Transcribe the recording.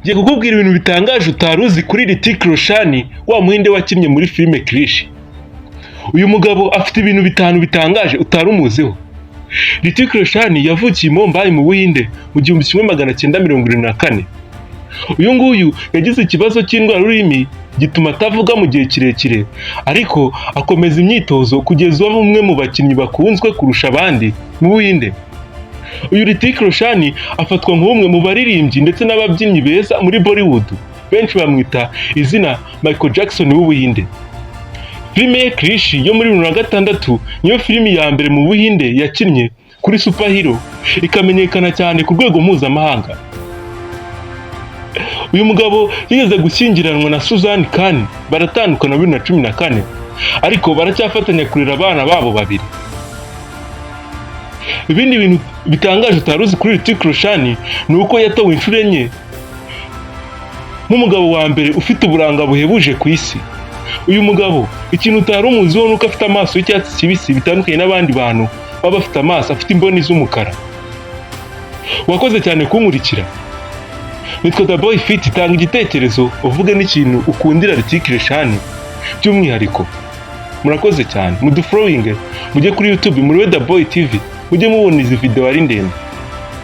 Ngiye kukubwira ibintu bitangaje utari uzi kuri Hrithik Roshan, wa muhinde wakinnye muri filime Krish. Uyu mugabo afite ibintu bitanu bitangaje utari umuziho. Hrithik Roshan yavukiye i Mumbai mu Buhinde mu 1974. Uyu nguyu yagize ikibazo cy'indwara y'ururimi gituma atavuga mu gihe kirekire, ariko akomeza imyitozo kugeza ubu umwe mu bakinnyi bakunzwe kurusha abandi mu Buhinde. Uyu Hrithik Roshan afatwa nk'umwe mu baririmbyi ndetse n'ababyinnyi beza muri Bollywood. Benshi bamwita izina Michael Jackson w'Ubuhinde. Filime ye Krish yo muri 2006 niyo filimi ya mbere mu Buhinde yakinnye kuri superhero, ikamenyekana cyane ku rwego mpuzamahanga. Uyu mugabo yigeze gushyingiranwa na Suzanne Khan, baratandukana 2014, ariko baracyafatanya kurera abana babo babiri. Ibindi bintu bitangaje utari uzi kuri Hrithik Roshan ni uko yatowe inshuro enye nk'umugabo wa mbere ufite uburanga buhebuje ku isi. Uyu mugabo ikintu utari umuziho nuko afite amaso y'icyatsi kibisi bitandukanye n'abandi bantu baba bafite amaso afite imboni z'umukara. Wakoze cyane kunkurikira. Nitwa DABOY ufite, tanga igitekerezo uvuge n'ikintu ukundira Hrithik Roshan by'umwihariko. Murakoze cyane, mudufollowing, mujye kuri YouTube muri DABOY TV, mujye mubona izi video ari ndende.